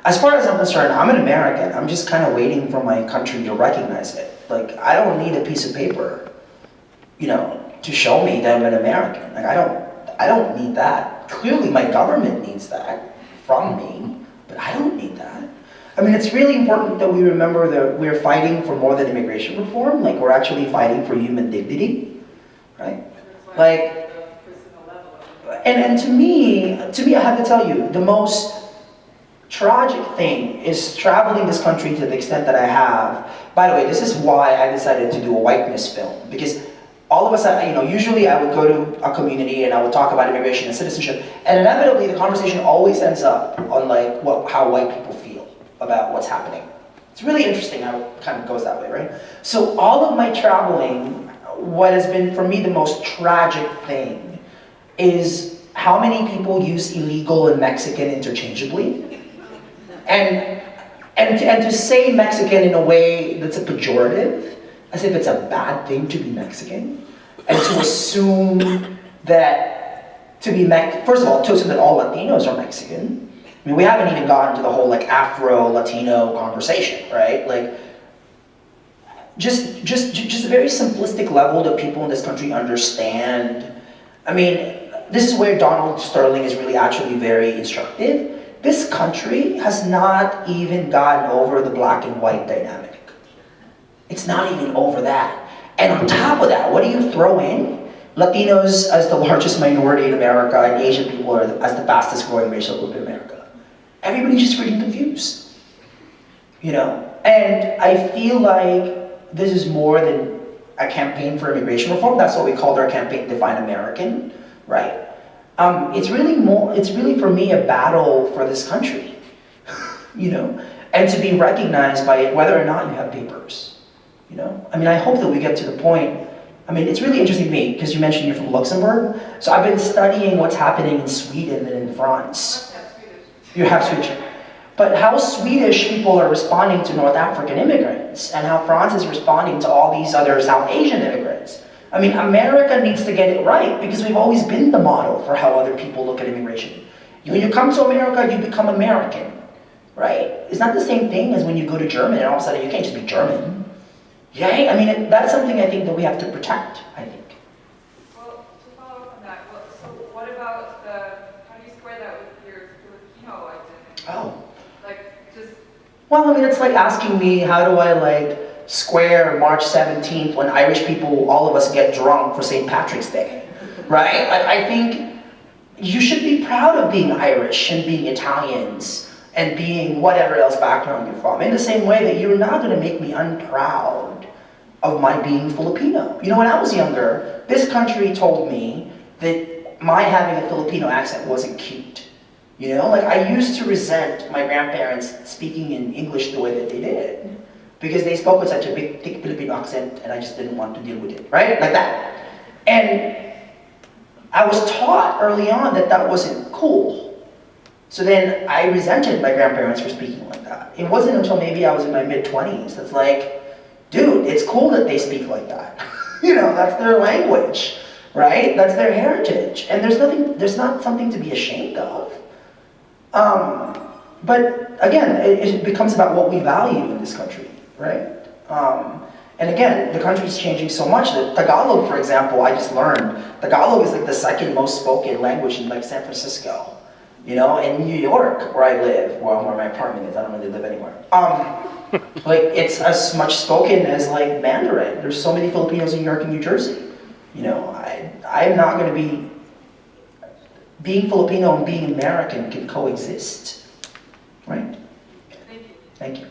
As far as I'm concerned, I'm an American. I'm just kind of waiting for my country to recognize it. Like, I don't need a piece of paper, you know, to show me that I'm an American. Like, I don't need that. Clearly, my government needs that from me, but I don't need that. I mean, it's really important that we remember that we're fighting for more than immigration reform. Like, we're actually fighting for human dignity, right? Like, and to me, I have to tell you, the most tragic thing is traveling this country to the extent that I have. By the way, this is why I decided to do a whiteness film, because all of us, you know, usually I would go to a community and I would talk about immigration and citizenship, and inevitably the conversation always ends up on like how white people feel about what's happening. It's really interesting how it kind of goes that way, right? So all of my traveling, what has been for me the most tragic thing is how many people use illegal and Mexican interchangeably. And to say Mexican in a way that's a pejorative, as if it's a bad thing to be Mexican, and to assume that first of all, to assume that all Latinos are Mexican. I mean, we haven't even gotten to the whole like Afro-Latino conversation, right? Like, just a very simplistic level that people in this country understand. I mean, this is where Donald Sterling is really actually very instructive. This country has not even gotten over the black and white dynamic. It's not even over that. And on top of that, what do you throw in? Latinos as the largest minority in America, and Asian people are as the fastest growing racial group in America. Everybody's just freaking confused, you know? And I feel like this is more than a campaign for immigration reform. That's what we called our campaign, Define American, right? It's really for me a battle for this country, you know, and to be recognized by it, whether or not you have papers, you know. I mean, I hope that we get to the point. I mean, it's really interesting to me because you mentioned you're from Luxembourg, so I've been studying what's happening in Sweden and in France. You have Swedish, but how Swedish people are responding to North African immigrants, and how France is responding to all these other South Asian immigrants. I mean, America needs to get it right because we've always been the model for how other people look at immigration. When you come to America, you become American, right? It's not the same thing as when you go to Germany and all of a sudden you can't just be German. Yeah, I mean, that's something I think that we have to protect, I think. Well, to follow up on that, so what about how do you square that with your Filipino identity? Oh. Like, just... Well, I mean, it's like asking me, how do I like square March 17th when Irish people, all of us get drunk for St. Patrick's Day, right? Like, I think you should be proud of being Irish and being Italians and being whatever else background you're from, in the same way that you're not going to make me unproud of my being Filipino. You know, when I was younger, this country told me that my having a Filipino accent wasn't cute. You know, like I used to resent my grandparents speaking in English the way that they did, because they spoke with such a big, thick Filipino accent, and I just didn't want to deal with it, right? Like that. And I was taught early on that that wasn't cool. So then I resented my grandparents for speaking like that. It wasn't until maybe I was in my mid-20s that's like, dude, it's cool that they speak like that. You know, that's their language, right? That's their heritage. And there's not something to be ashamed of. But again, it becomes about what we value in this country. Right? And again, the country's changing so much that Tagalog, for example, I just learned, Tagalog is like the second most spoken language in like San Francisco. You know, in New York, where I live, where my apartment is, I don't really live anywhere. Like, it's as much spoken as like Mandarin. There's so many Filipinos in New York and New Jersey. You know, I'm not going to being Filipino and being American can coexist. Right? Thank you. Thank you.